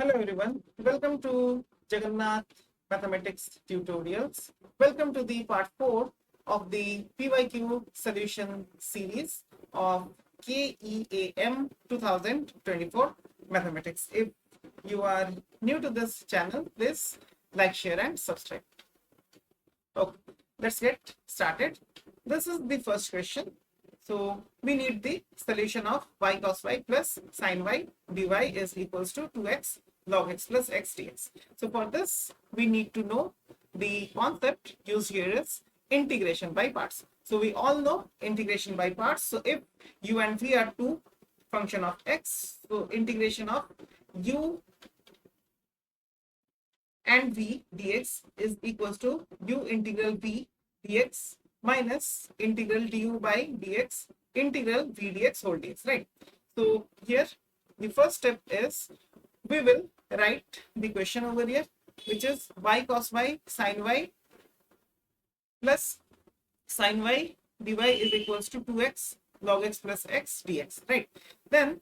Hello everyone, welcome to Jagannath Mathematics Tutorials. Welcome to the part 4 of the PYQ solution series of KEAM 2024 Mathematics. If you are new to this channel, please like, share and subscribe. Okay, let's get started. This is the first question. So we need the solution of y cos y plus sin y dy is equals to 2x log x plus x dx. So for this, we need to know the concept used here is integration by parts. So we all know integration by parts. So if u and v are two function of x, so integration of u and v dx is equals to u integral v dx minus integral du by dx integral v dx whole dx, right? So here the first step is we will write the question over here, which is y cos y sin y plus sin y dy is equals to 2x log x plus x dx, right? Then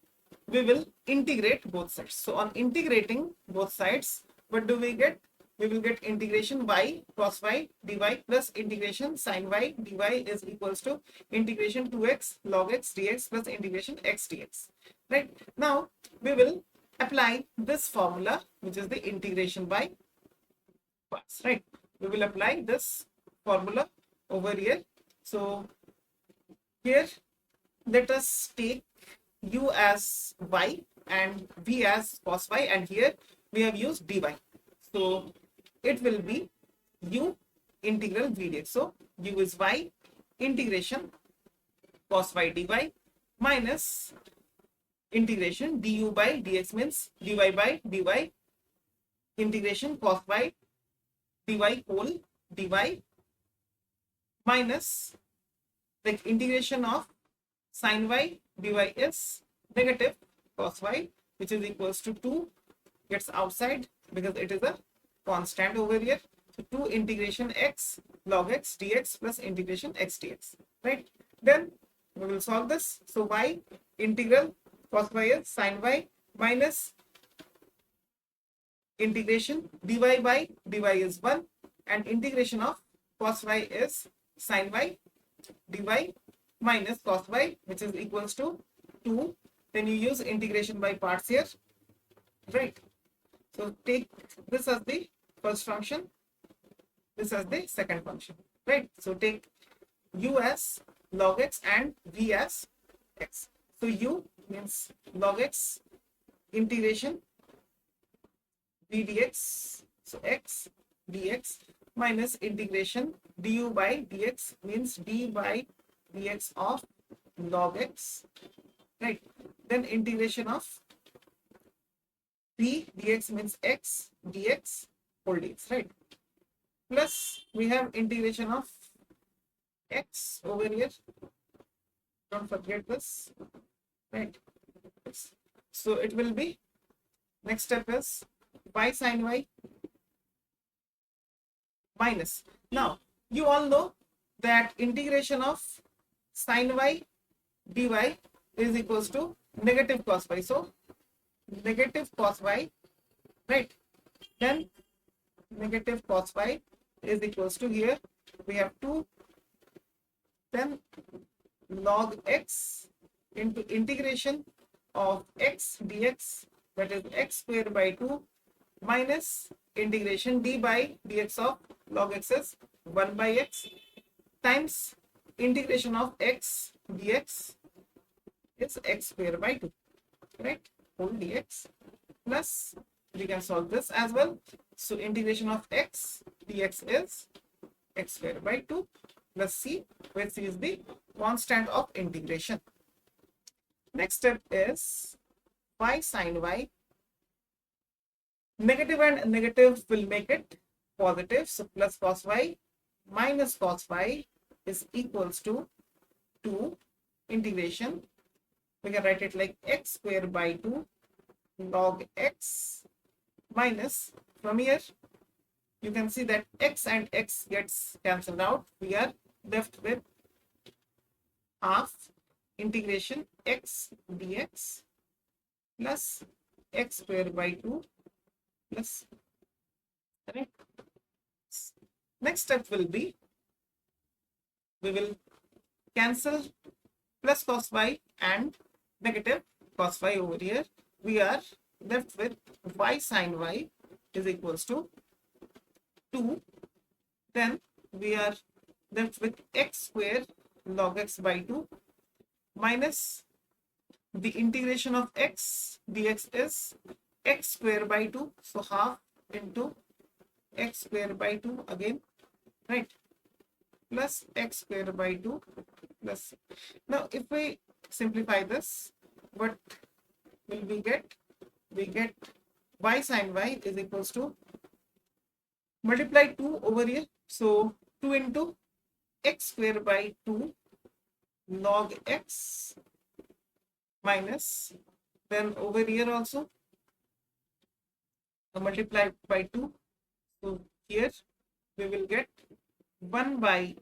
we will integrate both sides. So on integrating both sides, what do we get? We will get integration y cos y dy plus integration sin y dy is equals to integration 2x log x dx plus integration x dx, right? Now we will apply this formula, which is the integration by parts, right? We will apply this formula over here. So here let us take u as y and v as cos y, and here we have used dy. So it will be u integral v dx. So u is y integration cos y dy minus integration du by dx means dy by dy integration cos y dy whole dy minus the integration of sin y dy is negative cos y, which is equals to 2, gets outside because it is a constant over here. So 2 integration x log x dx plus integration x dx, right? Then we will solve this. So y integral cos y is sin y minus integration dy by dy is 1 and integration of cos y is sin y dy minus cos y, which is equals to 2. Then you use integration by parts here, right? So take this as the first function, this as the second function, right? So take u as log x and v as x. So u means log x integration v dx, so x dx minus integration du by dx means d by dx of log x, right? Then integration of v dx means x dx whole dx, right? Plus we have integration of x over here, don't forget this, right? So it will be, next step is y sin y minus, now you all know that integration of sin y dy is equals to negative cos y, so negative cos y, right? Then negative cos y is equals to, here we have 2, then log x into integration of x dx, that is x square by 2 minus integration d by dx of log x is 1 by x times integration of x dx is x square by 2, right, whole dx, plus we can solve this as well. So integration of x dx is x square by 2 plus c, where c is the constant of integration. Next step is y sin y, negative and negative will make it positive, so plus cos y minus cos y is equals to 2 integration, we can write it like x square by 2 log x minus, from here you can see that x and x gets cancelled out, we are left with half integration x dx plus x square by 2 plus, right? Next step will be, we will cancel plus cos y and negative cos y over here. We are left with y sine y is equals to 2. Then we are left with x square log x by 2 minus the integration of x dx is x square by 2. So half into x square by 2 again, right? Plus x square by 2 plus. Now if we simplify this, what will we get? We get y sine y is equals to, multiply 2 over here. So 2 into x square by 2 log x minus, then over here also multiply by 2. So here we will get 1 by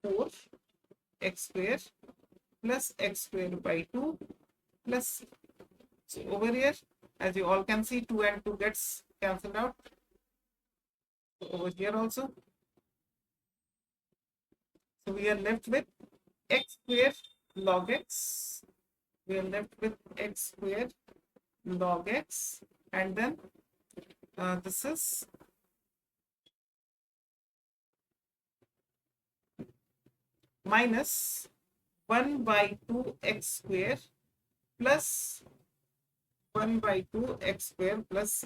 4 x square plus x square by 2 plus, so over here as you all can see 2 and 2 gets cancelled out. So over here also, so we are left with x square log x, we are left with x square log x, and then this is minus 1 by 2 x square plus 1 by 2 x square plus,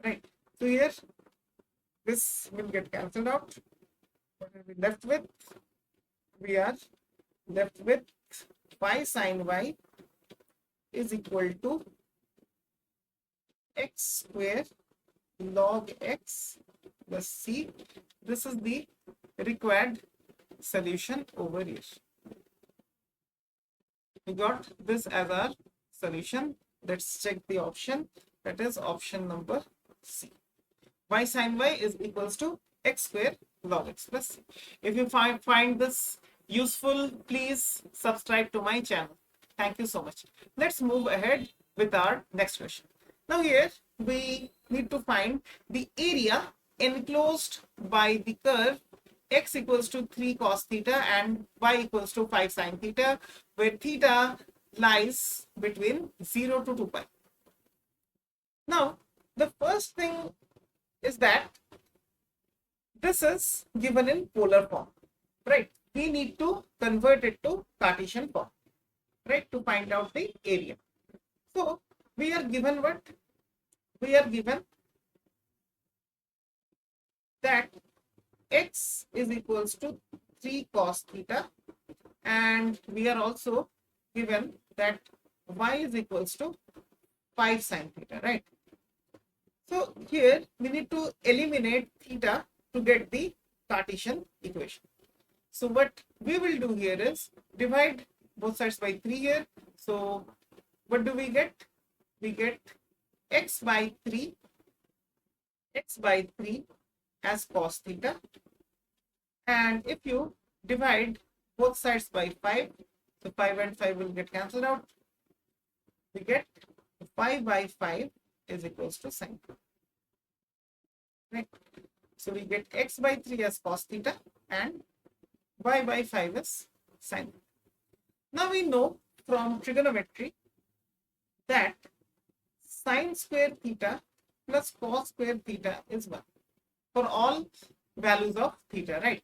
right? So here this will get cancelled out. What are we left with? We are left with y sine y is equal to x square log x plus c. This is the required solution over here. We got this as our solution. Let's check the option. That is option number C. Y sine y is equals to x square log x plus c. If you find this useful, please subscribe to my channel. Thank you so much. Let's move ahead with our next question. Now here we need to find the area enclosed by the curve x equals to 3 cos theta and y equals to 5 sin theta, where theta lies between 0 to 2 pi. Now, the first thing is that this is given in polar form, right? We need to convert it to Cartesian form, right, to find out the area. So, we are given what? We are given that x is equals to 3 cos theta, and we are also given that y is equals to 5 sin theta, right? So here we need to eliminate theta to get the Cartesian equation. So what we will do here is divide both sides by 3 here. So what do we get? We get x by 3 as cos theta, and if you divide both sides by 5, so 5 and 5 will get cancelled out. We get 5 by 5 is equals to sin theta, right? So we get x by 3 as cos theta and y by 5 is sin theta. Now we know from trigonometry that sin square theta plus cos square theta is 1 for all values of theta, right?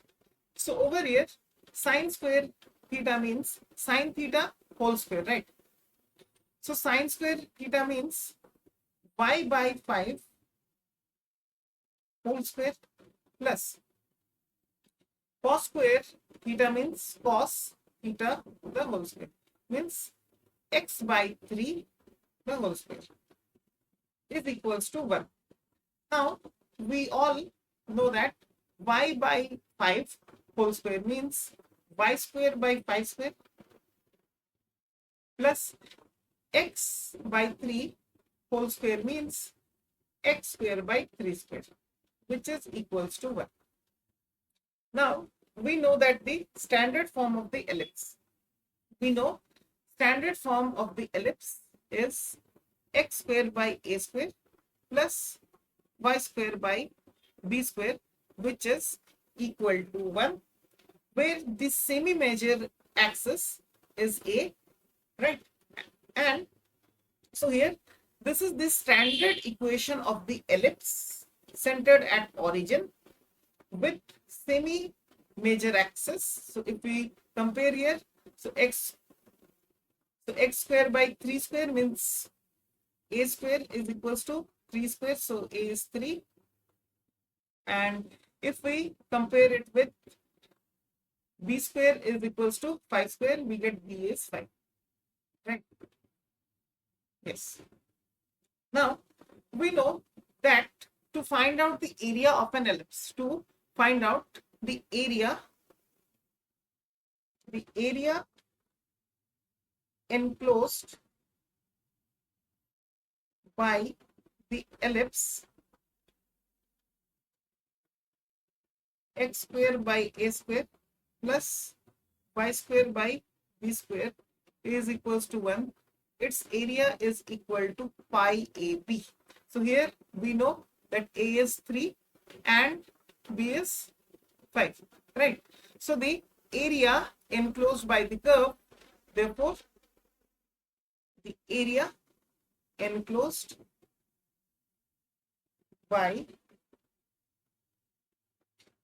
So over here, sin square theta means sin theta whole square, right? So sin square theta means y by 5 whole square plus cos square theta means cos theta the whole square, means x by 3 the whole square is equals to 1. Now we all know that y by 5 whole square means y square by 5 square plus x by 3 whole square means x square by 3 square, which is equals to 1. Now we know that the standard form of the ellipse, we know standard form of the ellipse is x square by a square plus y square by b square, which is equal to 1, where the semi-major axis is a, right? And so here, this is the standard equation of the ellipse centered at origin with semi-major axis. So if we compare here, so x square by 3 square means a square is equals to 3 square, so a is 3. And if we compare it with b square is equals to 5 square, we get b is 5, right? Yes. Now we know that to find out the area of an ellipse, to find out the area enclosed by the ellipse x square by a square plus y square by b square is equals to 1. Its area is equal to pi AB. So here we know that A is 3 and B is 5, right? So the area enclosed by the curve, therefore the area enclosed by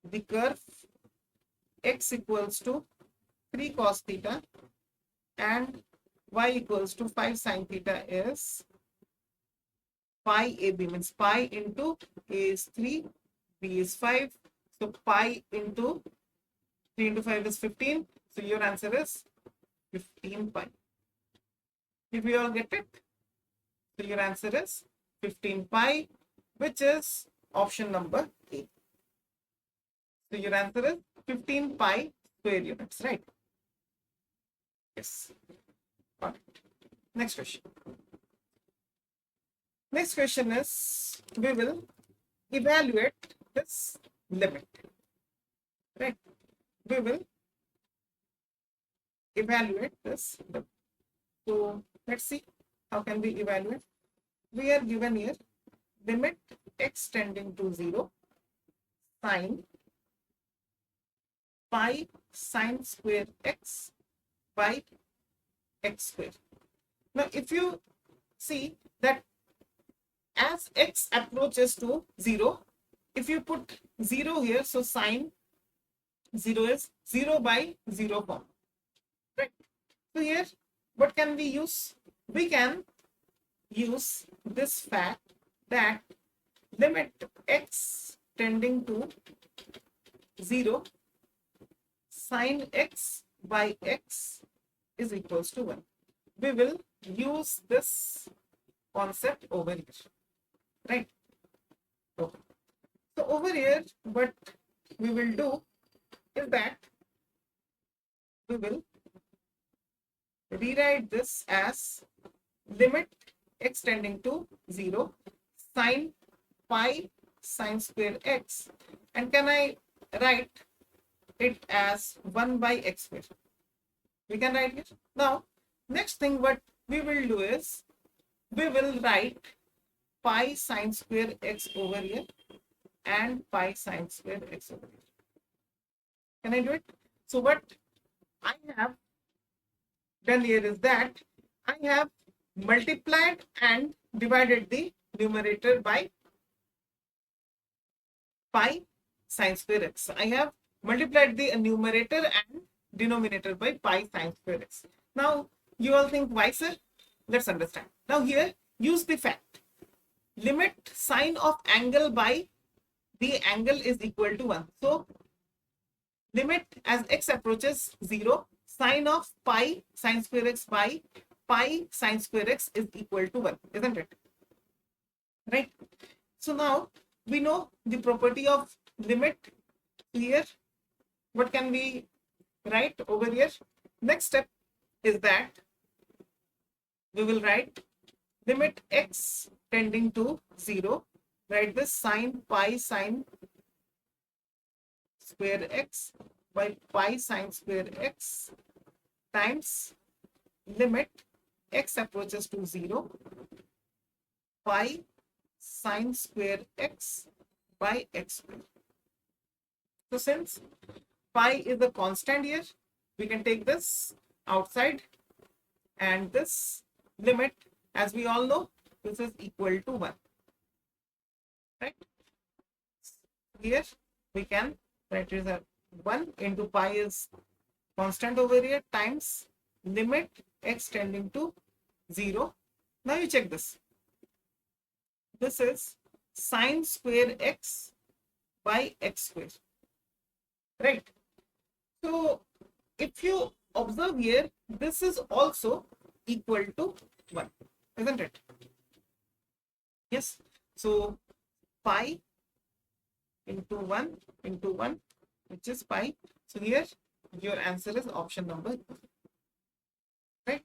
the curve x equals to 3 cos theta and y equals to 5 sin theta is pi AB, means pi into A is 3, B is 5. So pi into 3 into 5 is 15. So your answer is 15 pi. Did we all get it? So your answer is 15 pi, which is option number A. So your answer is 15 pi square units, right? Yes. Got it. Next question. Next question is, we will evaluate this limit, right? We will evaluate this limit. So let's see how can we evaluate. We are given here limit x tending to 0 sine pi sine square x by x square. Now if you see that as x approaches to 0, if you put 0 here, so sine 0 is 0 by 0 form, right? So here what can we use? We can use this fact that limit x tending to 0 sine x by x is equals to 1. We will use this concept over here, right? Okay. So over here, what we will do is that we will rewrite this as limit x tending to 0 sine pi sine square x, and can I write it as 1 by x square? We can write it. Now next thing what we will do is we will write pi sine square x over here and pi sine square x over here. Can I do it? So what I have done here is that I have multiplied and divided the numerator by pi sine square x. I have multiplied the numerator and denominator by pi sine square x. Now you all think why, sir? Let's understand. Now here use the fact limit sine of angle by the angle is equal to 1. So limit as x approaches 0 sine of pi sine square x by pi sine square x is equal to 1, isn't it? Right? So now we know the property of limit here. What can we write over here? Next step is that we will write limit x tending to 0. Write this sine pi sine square x by pi sine square x times limit x approaches to 0 pi sine square x by x square. So since pi is a constant here, we can take this outside, and this limit, as we all know, this is equal to 1, right? Here we can write it as 1 into pi is constant over here times limit x tending to 0. Now you check this. This is sine square x by x square, right? So if you observe here, this is also equal to 1, isn't it? Yes. So pi into 1 into 1, which is pi. So here your answer is option number 2, right?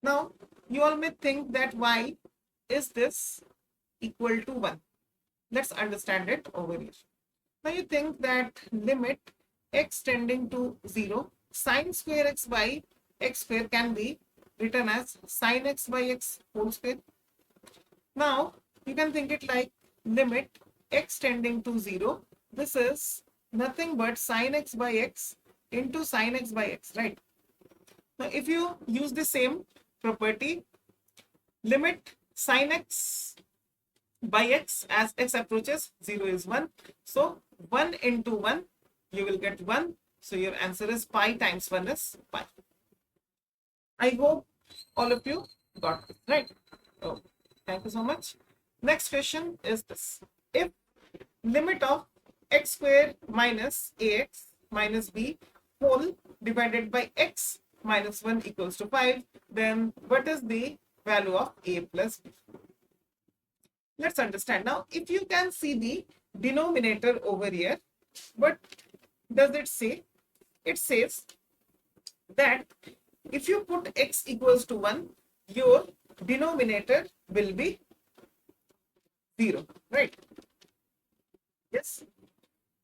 Now you all may think that why is this equal to 1? Let's understand it over here. Now you think that limit x tending to 0, sine square x by x square can be written as sine x by x whole square. Now you can think it like limit x tending to 0. This is nothing but sine x by x into sine x by x, right? Now if you use the same property, limit sine x by x as x approaches 0 is 1. So 1 into 1, you will get 1. So your answer is pi times 1 is pi. I hope all of you got this, right? Oh, thank you so much. Next question is this. If limit of x square minus ax minus b whole divided by x minus 1 equals to 5, then what is the value of a plus b? Let's understand. Now, if you can see the denominator over here, what does it say? It says that if you put x equals to 1, your denominator will be 0, right? Yes.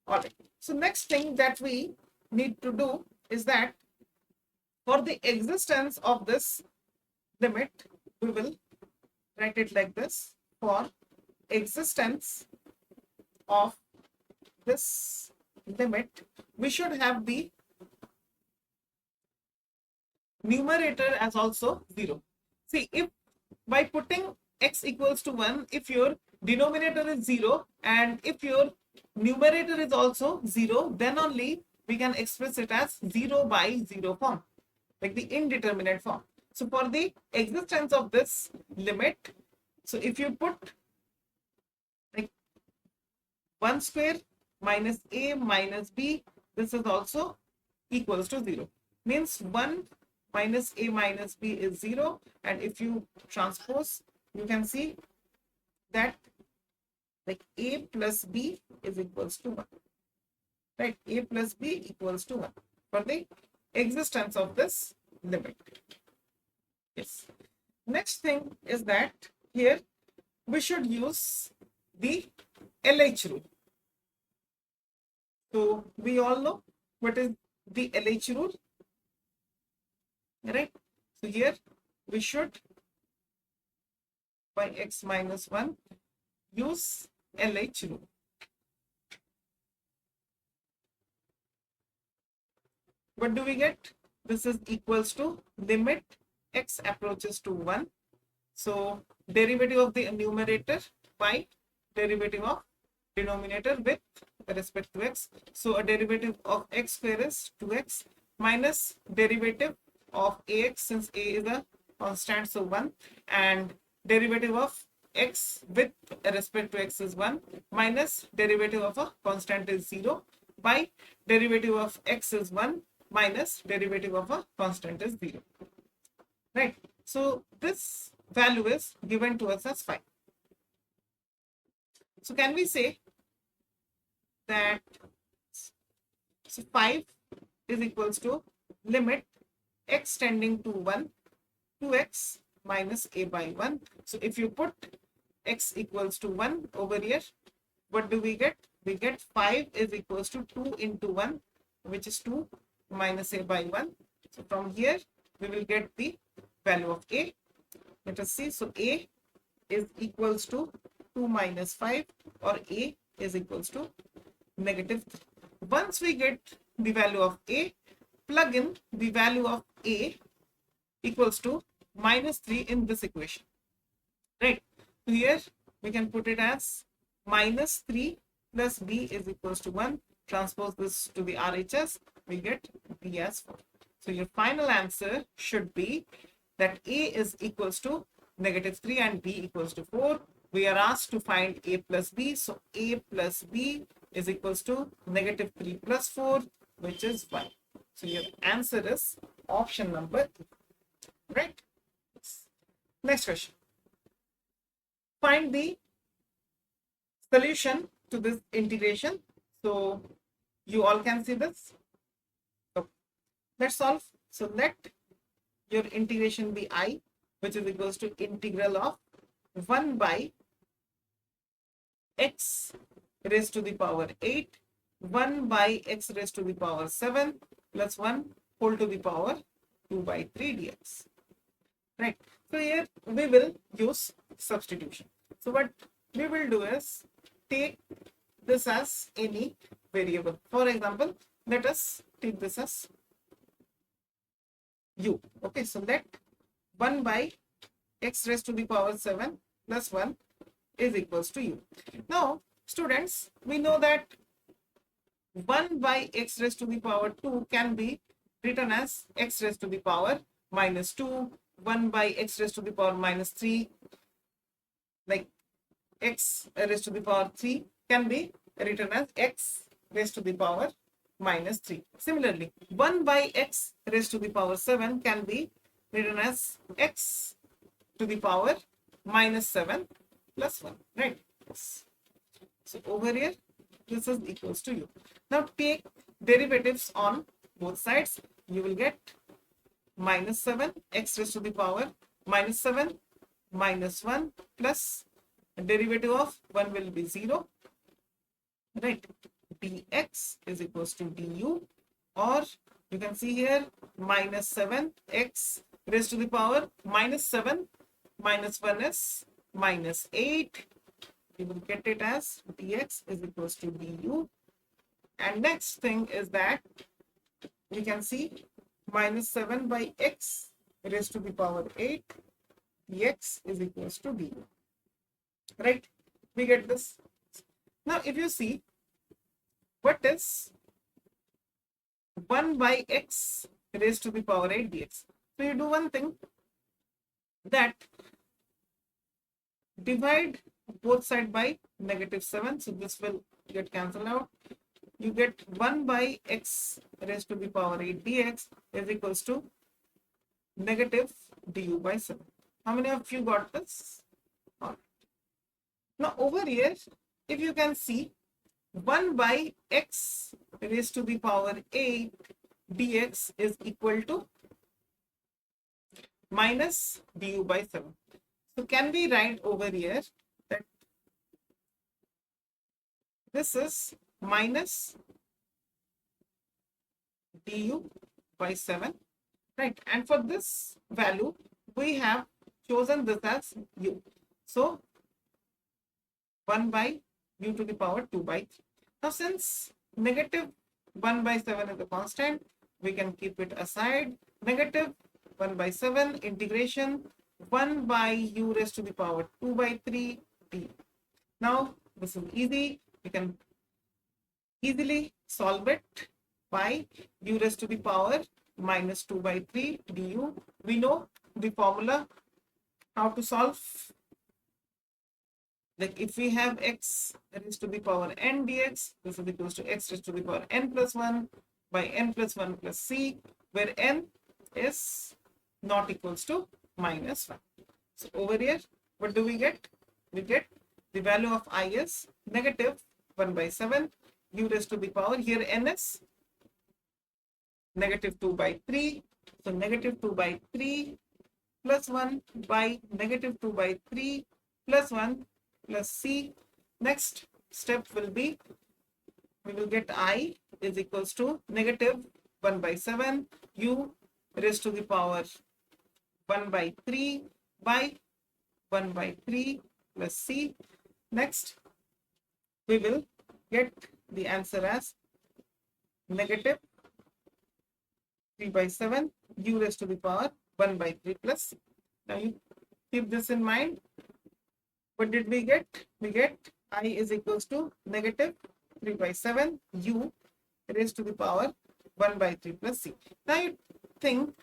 All right. So next thing that we need to do is that for the existence of this limit, we will write it like this. For existence of this limit, we should have the numerator as also 0. See, if by putting x equals to 1, if your denominator is 0 and if your numerator is also 0, then only we can express it as 0 by 0 form, like the indeterminate form. So for the existence of this limit, so if you put like 1 square minus a minus b, this is also equals to 0. Means 1 minus a minus b is 0. And if you transpose, you can see that like a plus b is equals to 1. Right? A plus b equals to 1 for the existence of this limit. Yes. Next thing is that here we should use the LH rule. So we all know what is the LH rule, right? So here we should by x minus 1 use LH rule. What do we get? This is equals to limit x approaches to 1. So derivative of the numerator by derivative of denominator with respect to x. So a derivative of x square is 2x minus derivative of ax, since a is a constant, so 1, and derivative of x with respect to x is 1 minus derivative of a constant is 0 by derivative of x is 1 minus derivative of a constant is 0, right? So this value is given to us as 5. So can we say that so 5 is equals to limit x tending to 1 2x minus a by 1. So if you put x equals to 1 over here, what do we get? We get 5 is equals to 2 into 1, which is 2 minus a by 1. So from here we will get the value of a. Let us see. So A is equals to 2 minus 5, or A is equals to negative 3. Once we get the value of A, plug in the value of A equals to minus 3 in this equation. Right. So here we can put it as minus 3 plus B is equals to 1. Transpose this to the RHS, we get B as 4. So your final answer should be that A is equals to negative 3 and B equals to 4. We are asked to find A plus B. So A plus B is equals to negative 3 plus 4, which is 1. So your answer is option number 3. Right? Next question. Find the solution to this integration. So you all can see this. So let's solve. So let your integration be I, which is equals to integral of 1 by x raised to the power 8, 1 by x raised to the power 7 plus 1 whole to the power 2 by 3 dx. Right. So here we will use substitution. So what we will do is take this as any variable. For example, let us take this as u. Okay, so let 1 by x raised to the power 7 plus 1 is equals to u. Now, students, we know that 1 by x raised to the power 2 can be written as x raised to the power minus 2, 1 by x raised to the power minus 3, like x raised to the power 3 can be written as x raised to the power minus 3. Similarly, 1 by x raised to the power 7 can be written as x to the power minus 7 plus 1, right? So over here, this is equals to u. Now take derivatives on both sides. You will get minus 7 x raised to the power minus 7 minus 1 plus derivative of 1 will be 0, right? Dx is equals to du, or you can see here minus 7 x raised to the power minus 7 minus 1 is minus 8. You will get it as dx is equals to du. And next thing is that we can see minus 7 by x raised to the power 8 dx is equals to du. Right? We get this. Now, if you see, what is 1 by x raised to the power 8 dx? So you do one thing, that divide both sides by negative 7. So this will get cancelled out. You get 1 by x raised to the power 8 dx is equals to negative du by 7. How many of you got this? Now over here, if you can see, 1 by x raised to the power 8 dx is equal to minus du by 7. So can we write over here that this is minus du by 7, right? And for this value, we have chosen this as u. So 1 by u to the power 2 by 3. Now since negative 1 by 7 is a constant, we can keep it aside. Negative 1 by 7 integration 1 by u raised to the power 2 by 3 d. Now this is easy. We can easily solve it by u raised to the power minus 2 by 3 du. We know the formula how to solve. Like if we have x raised to the power n dx, this is equals to x raised to the power n plus 1 by n plus 1 plus c, where n is not equals to minus 1. So over here, what do we get? We get the value of I is negative 1 by 7 u raised to the power, here n is negative 2 by 3. So negative 2 by 3 plus 1 by negative 2 by 3 plus 1 plus c. Next step will be, we will get I is equals to negative 1 by 7 u raised to the power 1 by 3 by 1 by 3 plus c. Next, we will get the answer as negative 3 by 7 u raised to the power 1 by 3 plus c. Now you keep this in mind. What did we get? We get I is equals to negative 3 by 7 u raised to the power 1 by 3 plus c. Now you think,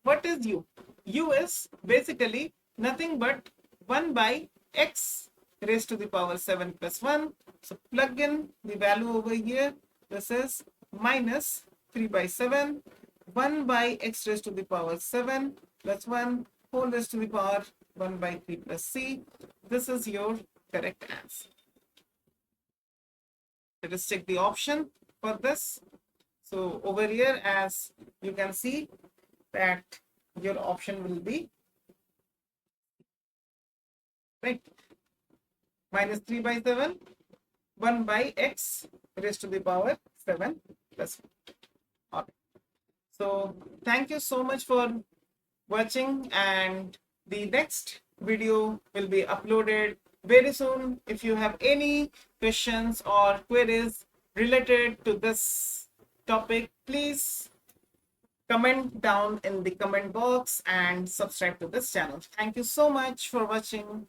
what is u? U is basically nothing but 1 by x raised to the power 7 plus 1. So plug in the value over here. This is minus 3 by 7, 1 by x raised to the power 7 plus 1 whole raised to the power 1 by 3 plus c. This is your correct answer. Let us check the option for this. So over here, as you can see, that your option will be right, minus 3 by 7, 1 by x raised to the power 7 plus 1. Okay. So thank you so much for watching, and the next video will be uploaded very soon. If you have any questions or queries related to this topic, please comment down in the comment box and subscribe to this channel. Thank you so much for watching.